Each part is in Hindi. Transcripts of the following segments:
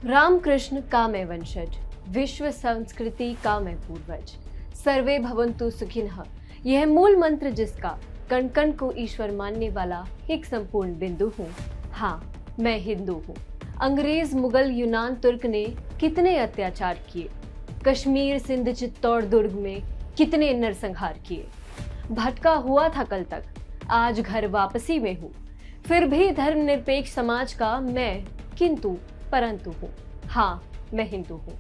रामकृष्ण का मैं वंशज, विश्व संस्कृति का मैं पूर्वज, सर्वे भवन्तु सुखिनः, यह मूल मंत्र जिसका कण कण को ईश्वर मानने वाला एक संपूर्ण बिंदु हूँ। हाँ, मैं हिंदू हूँ। अंग्रेज, मुगल, यूनान, तुर्क ने कितने अत्याचार किए, कश्मीर, सिंध, चित्तौड़, दुर्ग में कितने नरसंहार किए। भटका हुआ था कल तक, आज घर वापसी में हूँ। फिर भी धर्मनिरपेक्ष समाज का मैं किंतु परंतु हूँ। हाँ, मैं हिंदू हूँ।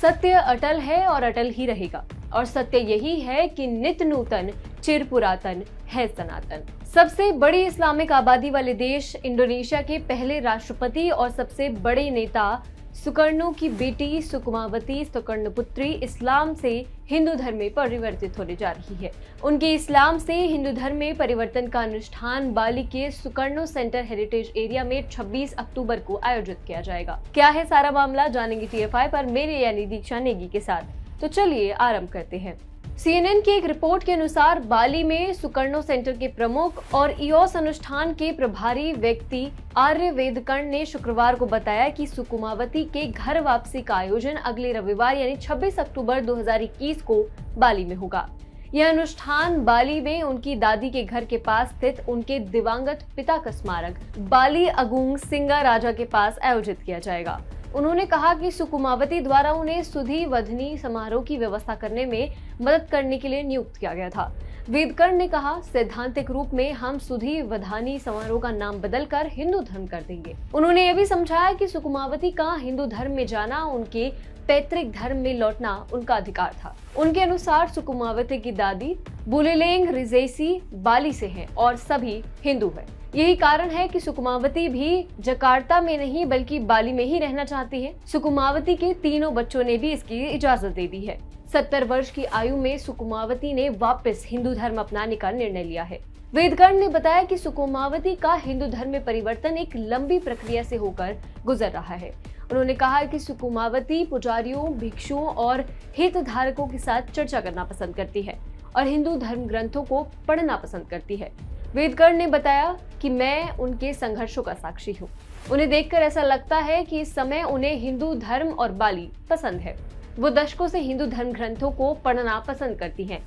सत्य अटल है और अटल ही रहेगा, और सत्य यही है कि नित्य नूतन चिर पुरातन है सनातन। सबसे बड़ी इस्लामिक आबादी वाले देश इंडोनेशिया के पहले राष्ट्रपति और सबसे बड़े नेता सुकर्णो की बेटी सुकुमावती सुकर्णपुत्री इस्लाम से हिंदू धर्म में परिवर्तित होने जा रही है। उनके इस्लाम से हिंदू धर्म में परिवर्तन का अनुष्ठान बाली के सुकर्णो सेंटर हेरिटेज एरिया में 26 अक्टूबर को आयोजित किया जाएगा। क्या है सारा मामला, जानेंगे TFI पर मेरे यानी दीक्षा नेगी के साथ। तो चलिए आरंभ करते हैं। CNN की एक रिपोर्ट के अनुसार बाली में सुकर्णो सेंटर के प्रमुख और इयोस अनुष्ठान के प्रभारी व्यक्ति आर्य वेदकर्ण ने शुक्रवार को बताया कि सुकुमावती के घर वापसी का आयोजन अगले रविवार यानी 26 अक्टूबर 2021 को बाली में होगा। यह अनुष्ठान बाली में उनकी दादी के घर के पास स्थित उनके दिवंगत पिता का स्मारक बाली अगुंग सिंगा राजा के पास आयोजित किया जाएगा। उन्होंने कहा कि सुकुमावती द्वारा उन्हें सुधी वधनी समारोह की व्यवस्था करने में मदद करने के लिए नियुक्त किया गया था। वेदकर्ण ने कहा, सैद्धांतिक रूप में हम सुधी वधानी समारोह का नाम बदलकर हिंदू धर्म कर देंगे। उन्होंने यह भी समझाया कि सुकुमावती का हिंदू धर्म में जाना, उनके पैतृक धर्म में लौटना उनका अधिकार था। उनके अनुसार सुकुमावती की दादी बुलेलेंग रिजेसी बाली से हैं और सभी हिंदू हैं। यही कारण है कि सुकुमावती भी जकार्ता में नहीं बल्कि बाली में ही रहना चाहती है। सुकुमावती के तीनों बच्चों ने भी इसकी इजाजत दे दी है। 70 वर्ष की आयु में सुकुमावती ने वापस हिंदू धर्म अपनाने का निर्णय लिया है। वेदकर्ण ने बताया कि सुकुमावती का हिंदू धर्म में परिवर्तन एक लंबी प्रक्रिया से होकर गुजर रहा है। उन्होंने कहा कि सुकुमावती पुजारियों, भिक्षुओं और हितधारकों के साथ चर्चा करना पसंद करती है और हिंदू धर्म ग्रंथों को पढ़ना पसंद करती है। वेदकर्ण ने बताया कि मैं उनके संघर्षों का साक्षी हूँ। उन्हें देखकर ऐसा लगता है कि इस समय उन्हें हिंदू धर्म और बाली पसंद है। वो दशकों से हिंदू धर्म ग्रंथों को पढ़ना पसंद करती हैं।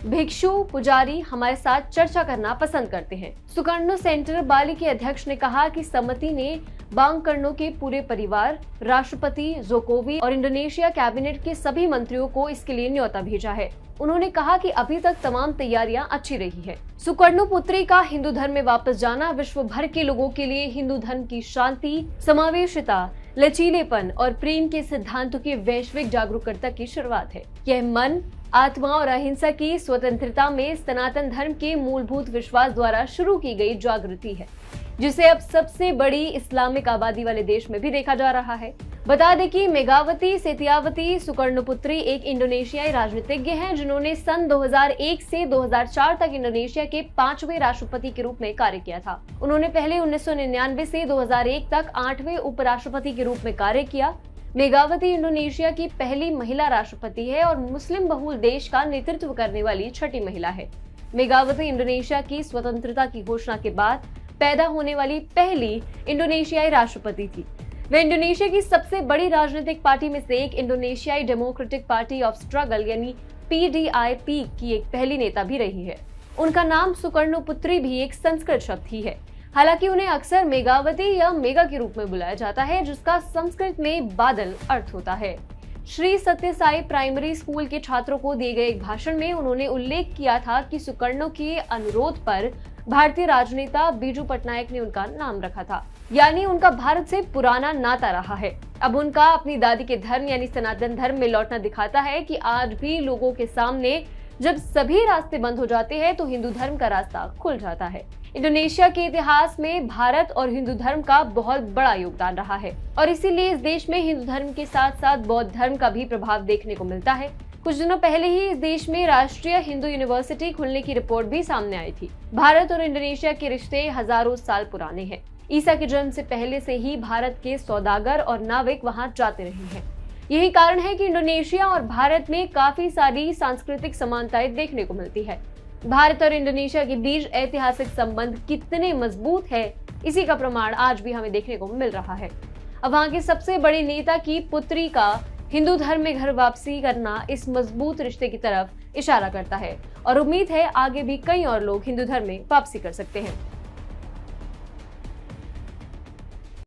भिक्षु, पुजारी हमारे साथ चर्चा करना पसंद करते हैं। सुकर्णो सेंटर बाली के अध्यक्ष ने कहा कि समिति ने बांगकर्नो के पूरे परिवार, राष्ट्रपति जोकोवी और इंडोनेशिया कैबिनेट के सभी मंत्रियों को इसके लिए न्योता भेजा है। उन्होंने कहा कि अभी तक तमाम तैयारियां अच्छी रही है। सुकर्णो पुत्री का हिंदू धर्म में वापस जाना विश्व भर के लोगों के लिए हिंदू धर्म की शांति, समावेशिता, लचीलेपन और प्रेम के सिद्धांतों की वैश्विक जागरूकता की शुरुआत है। यह मन, आत्मा और अहिंसा की स्वतंत्रता में सनातन धर्म के मूलभूत विश्वास द्वारा शुरू की गई जागृति है, जिसे अब सबसे बड़ी इस्लामिक आबादी वाले देश में भी देखा जा रहा है। बता दें कि मेघावती सेतियावती सुकर्णपुत्री एक इंडोनेशियाई राजनीतिज्ञ हैं, जिन्होंने सन 2001 से 2004 तक इंडोनेशिया के 5वें राष्ट्रपति के रूप में कार्य किया था। उन्होंने पहले 1999 से 2001 तक 8वें उपराष्ट्रपति के रूप में कार्य किया। मेघावती इंडोनेशिया की पहली महिला राष्ट्रपति है और मुस्लिम बहुल देश का नेतृत्व करने वाली छठी महिला है। मेघावती इंडोनेशिया की स्वतंत्रता की घोषणा के बाद पैदा होने वाली पहली इंडोनेशियाई राष्ट्रपति थी। वे इंडोनेशिया की सबसे बड़ी राजनीतिक पार्टी में से एक इंडोनेशियाई डेमोक्रेटिक पार्टी ऑफ स्ट्रगल यानी PDIP की एक पहली नेता भी रही है। उनका नाम सुकर्णोपुत्री भी एक संस्कृत शब्द ही है। हालांकि उन्हें अक्सर मेघावती या मेघा के रूप में बुलाया जाता है, जिसका संस्कृत में बादल अर्थ होता है। श्री सत्य साई प्राइमरी स्कूल के छात्रों को दिए गए एक भाषण में उन्होंने उल्लेख किया था कि सुकर्णो के अनुरोध पर भारतीय राजनेता बीजू पटनायक ने उनका नाम रखा था, यानी उनका भारत से पुराना नाता रहा है। अब उनका अपनी दादी के धर्म यानी सनातन धर्म में लौटना दिखाता है कि आज भी लोगों के सामने जब सभी रास्ते बंद हो जाते हैं तो हिंदू धर्म का रास्ता खुल जाता है। इंडोनेशिया के इतिहास में भारत और हिंदू धर्म का बहुत बड़ा योगदान रहा है और इसीलिए इस देश में हिंदू धर्म के साथ साथ बौद्ध धर्म का भी प्रभाव देखने को मिलता है। कुछ दिनों पहले ही इस देश में राष्ट्रीय हिंदू यूनिवर्सिटी खुलने की रिपोर्ट भी सामने आई थी। भारत और इंडोनेशिया के रिश्ते हजारों साल पुराने हैं। ईसा के जन्म से पहले से ही भारत के सौदागर और नाविक वहां जाते रहे हैं। यही कारण है कि इंडोनेशिया और भारत में काफी सारी सांस्कृतिक समानताएं देखने को मिलती है। भारत और इंडोनेशिया के बीच ऐतिहासिक संबंध कितने मजबूत है, इसी का प्रमाण आज भी हमें देखने को मिल रहा है। अब वहां के सबसे बड़े नेता की पुत्री का हिंदू धर्म में घर वापसी करना इस मजबूत रिश्ते की तरफ इशारा करता है और उम्मीद है आगे भी कई और लोग हिंदू धर्म में वापसी कर सकते हैं।